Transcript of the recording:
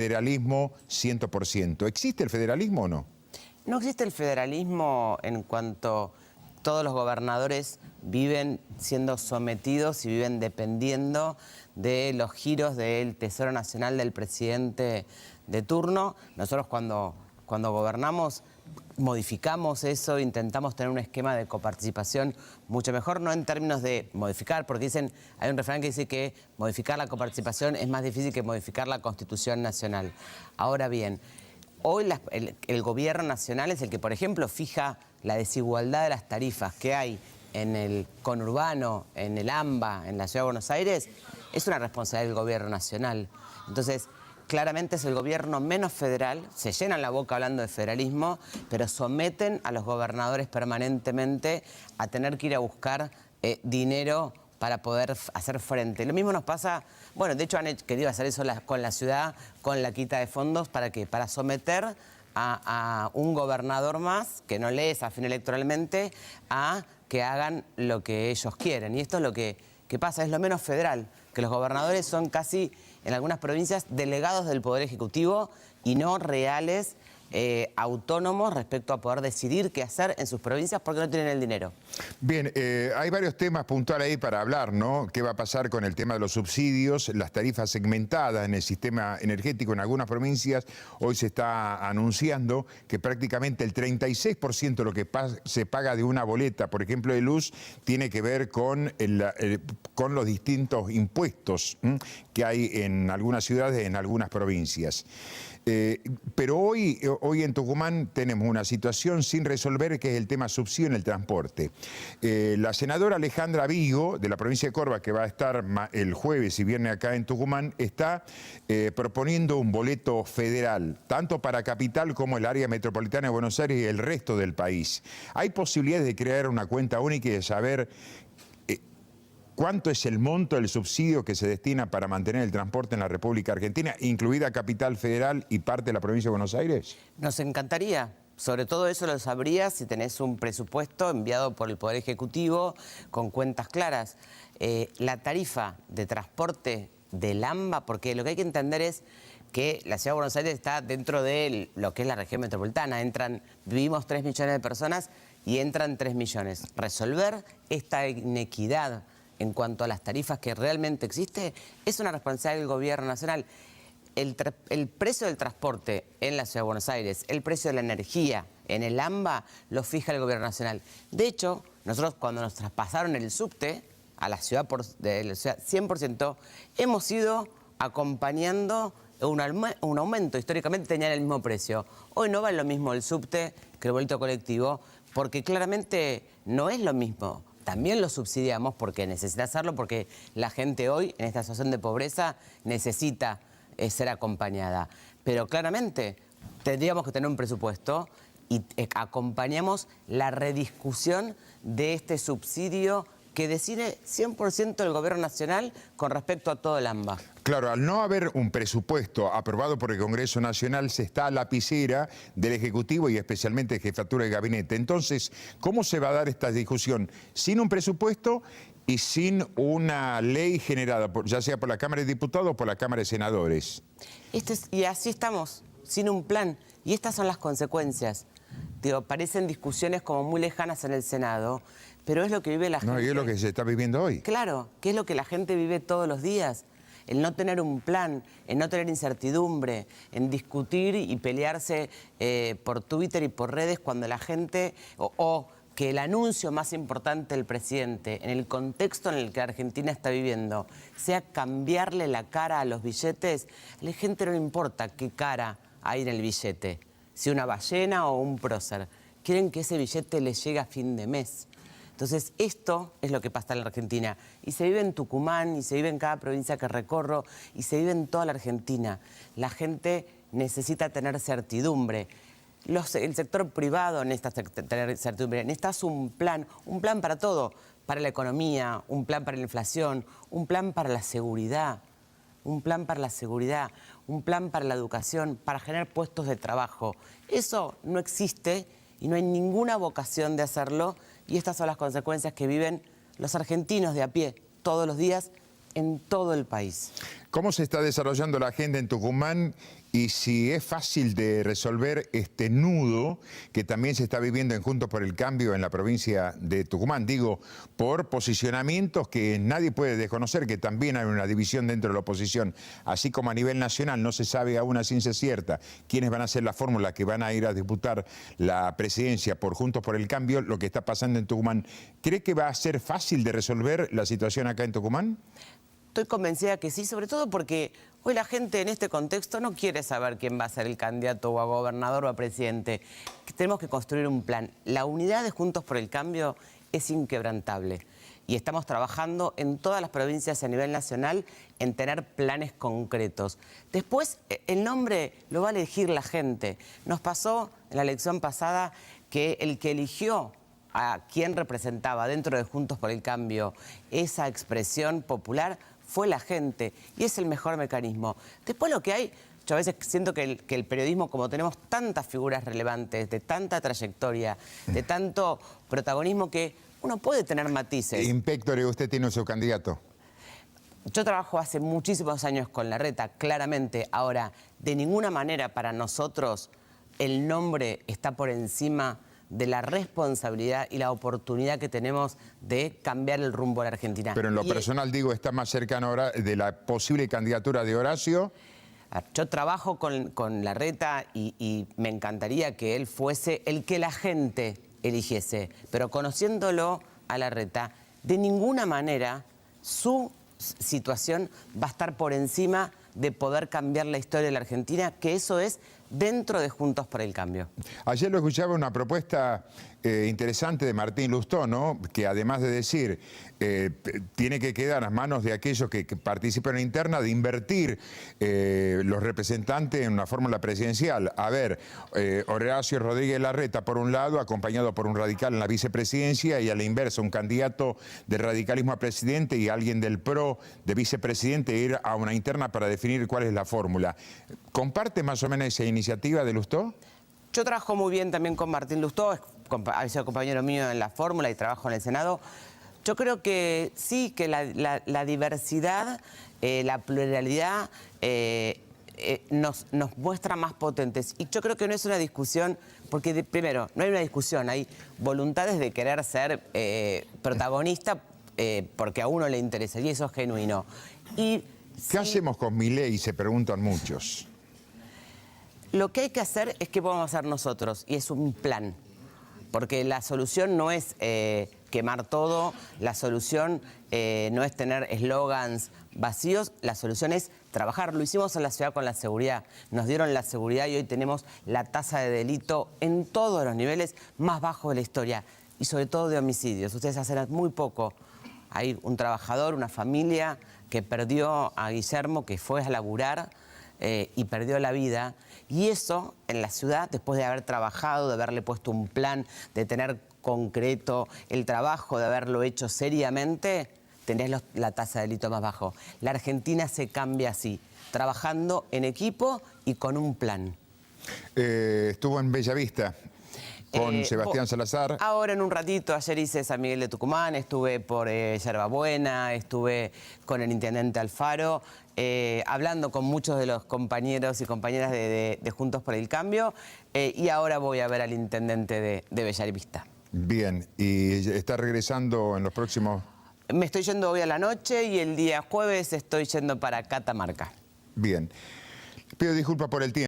federalismo 100%. ¿Existe el federalismo o no? No existe el federalismo en cuanto todos los gobernadores viven siendo sometidos y viven dependiendo de los giros del Tesoro Nacional del presidente de turno. Nosotros cuando gobernamos modificamos eso, intentamos tener un esquema de coparticipación mucho mejor, no en términos de modificar, porque dicen, hay un refrán que dice que modificar la coparticipación es más difícil que modificar la Constitución Nacional. Ahora bien, hoy el gobierno nacional es el que, por ejemplo, fija la desigualdad de las tarifas que hay en el conurbano, en el AMBA, en la Ciudad de Buenos Aires. Es una responsabilidad del gobierno nacional. Entonces, claramente es el gobierno menos federal, se llenan la boca hablando de federalismo, pero someten a los gobernadores permanentemente a tener que ir a buscar dinero para poder hacer frente. Lo mismo nos pasa, bueno, de hecho han querido hacer eso con la ciudad, con la quita de fondos, ¿para qué? Para someter a un gobernador más, que no le desafíen electoralmente, a que hagan lo que ellos quieren. Y esto es lo que pasa, es lo menos federal, que los gobernadores son casi, en algunas provincias, delegados del Poder Ejecutivo y no reales autónomos respecto a poder decidir qué hacer en sus provincias porque no tienen el dinero. Bien, hay varios temas puntuales ahí para hablar, ¿no? ¿Qué va a pasar con el tema de los subsidios, las tarifas segmentadas en el sistema energético en algunas provincias? Hoy se está anunciando que prácticamente el 36% de lo que se paga de una boleta, por ejemplo, de luz, tiene que ver con los distintos impuestos que hay en algunas ciudades, en algunas provincias. Pero hoy en Tucumán tenemos una situación sin resolver, que es el tema subsidio en el transporte. La senadora Alejandra Vigo, de la provincia de Córdoba, que va a estar el jueves y viernes acá en Tucumán, está proponiendo un boleto federal, tanto para Capital como el área metropolitana de Buenos Aires y el resto del país. ¿Hay posibilidades de crear una cuenta única y de saber cuánto es el monto del subsidio que se destina para mantener el transporte en la República Argentina, incluida Capital Federal y parte de la provincia de Buenos Aires? Nos encantaría. Sobre todo eso lo sabrías si tenés un presupuesto enviado por el Poder Ejecutivo con cuentas claras. La tarifa de transporte del AMBA, porque lo que hay que entender es que la Ciudad de Buenos Aires está dentro de lo que es la región metropolitana. Vivimos 3 millones de personas y entran 3 millones. Resolver esta inequidad en cuanto a las tarifas que realmente existe, es una responsabilidad del gobierno nacional. El precio del transporte en la Ciudad de Buenos Aires, el precio de la energía en el AMBA, lo fija el gobierno nacional. De hecho, nosotros cuando nos traspasaron el subte a la ciudad, 100%, hemos ido acompañando un aumento. Históricamente tenían el mismo precio. Hoy no vale lo mismo el subte que el boleto colectivo, porque claramente no es lo mismo. También lo subsidiamos porque necesita hacerlo, porque la gente hoy, en esta situación de pobreza, necesita ser acompañada. Pero claramente tendríamos que tener un presupuesto y acompañamos la rediscusión de este subsidio que decide 100% el gobierno nacional con respecto a todo el AMBA. Claro, al no haber un presupuesto aprobado por el Congreso Nacional, se está a la lapicera del Ejecutivo y especialmente de Jefatura de Gabinete. Entonces, ¿cómo se va a dar esta discusión? Sin un presupuesto y sin una ley generada, ya sea por la Cámara de Diputados o por la Cámara de Senadores. Y así estamos, sin un plan. Y estas son las consecuencias. Digo, parecen discusiones como muy lejanas en el Senado, pero es lo que vive la gente. No, y es lo que se está viviendo hoy. Claro, que es lo que la gente vive todos los días. El no tener un plan, el no tener incertidumbre, en discutir y pelearse por Twitter y por redes cuando la gente, o que el anuncio más importante del presidente, en el contexto en el que Argentina está viviendo, sea cambiarle la cara a los billetes. A la gente no le importa qué cara hay en el billete, si una ballena o un prócer. Quieren que ese billete les llegue a fin de mes. Entonces, esto es lo que pasa en la Argentina. Y se vive en Tucumán, y se vive en cada provincia que recorro, y se vive en toda la Argentina. La gente necesita tener certidumbre. El sector privado necesita tener certidumbre. Necesitas un plan para todo. Para la economía, un plan para la inflación, un plan para la seguridad. Un plan para la seguridad, un plan para la educación, para generar puestos de trabajo. Eso no existe y no hay ninguna vocación de hacerlo, y estas son las consecuencias que viven los argentinos de a pie todos los días en todo el país. ¿Cómo se está desarrollando la agenda en Tucumán y si es fácil de resolver este nudo que también se está viviendo en Juntos por el Cambio en la provincia de Tucumán? Digo, por posicionamientos que nadie puede desconocer, que también hay una división dentro de la oposición, así como a nivel nacional no se sabe aún a ciencia cierta quiénes van a ser la fórmula que van a ir a disputar la presidencia por Juntos por el Cambio, lo que está pasando en Tucumán. ¿Cree que va a ser fácil de resolver la situación acá en Tucumán? Estoy convencida que sí, sobre todo porque hoy la gente en este contexto no quiere saber quién va a ser el candidato o a gobernador o a presidente. Tenemos que construir un plan. La unidad de Juntos por el Cambio es inquebrantable y estamos trabajando en todas las provincias a nivel nacional en tener planes concretos. Después, el nombre lo va a elegir la gente. Nos pasó en la elección pasada que el que eligió a quien representaba dentro de Juntos por el Cambio esa expresión popular fue la gente, y es el mejor mecanismo. Después lo que hay, yo a veces siento que el periodismo, como tenemos tantas figuras relevantes, de tanta trayectoria, de tanto protagonismo, que uno puede tener matices. Inspector, ¿usted tiene su candidato? Yo trabajo hace muchísimos años con Larreta, claramente. Ahora, de ninguna manera para nosotros el nombre está por encima de la responsabilidad y la oportunidad que tenemos de cambiar el rumbo a la Argentina. Pero en lo personal, digo, está más cercano de la posible candidatura de Horacio. Yo trabajo con Larreta y me encantaría que él fuese el que la gente eligiese, pero conociéndolo a Larreta, de ninguna manera su situación va a estar por encima de poder cambiar la historia de la Argentina, que eso es dentro de Juntos por el Cambio. Ayer lo escuchaba una propuesta interesante de Martín Lustó, ¿no? Que además de decir, tiene que quedar a manos de aquellos que participan en interna, de invertir los representantes en una fórmula presidencial. A ver, Horacio Rodríguez Larreta por un lado, acompañado por un radical en la vicepresidencia, y a la inversa, un candidato del radicalismo a presidente y alguien del PRO de vicepresidente, ir a una interna para definir cuál es la fórmula. ¿Comparte más o menos esa iniciativa de Lustó? Yo trabajo muy bien también con Martín Lustó, ha sido compañero mío en la fórmula y trabajo en el Senado. Yo creo que sí, que la diversidad, la pluralidad nos muestra más potentes. Y yo creo que no es una discusión, porque primero, no hay una discusión, hay voluntades de querer ser protagonista porque a uno le interesa, y eso es genuino. Y ¿qué hacemos con Milei? Se preguntan muchos. Lo que hay que hacer es qué podemos hacer nosotros, y es un plan. Porque la solución no es quemar todo, la solución no es tener eslogans vacíos, la solución es trabajar. Lo hicimos en la ciudad con la seguridad, nos dieron la seguridad y hoy tenemos la tasa de delito en todos los niveles más bajos de la historia, y sobre todo de homicidios. Ustedes hace muy poco hay un trabajador, una familia que perdió a Guillermo, que fue a laburar y perdió la vida. Y eso en la ciudad, después de haber trabajado, de haberle puesto un plan, de tener concreto el trabajo, de haberlo hecho seriamente, tenés la tasa de delito más bajo. La Argentina se cambia así, trabajando en equipo y con un plan. Estuvo en Bellavista con Sebastián Salazar. Ahora en un ratito, ayer hice San Miguel de Tucumán, estuve por Yerbabuena, estuve con el intendente Alfaro, hablando con muchos de los compañeros y compañeras de Juntos por el Cambio, y ahora voy a ver al intendente de Bellavista. Bien, ¿y está regresando en los próximos...? Me estoy yendo hoy a la noche y el día jueves estoy yendo para Catamarca. Bien. Pido disculpas por el tiempo.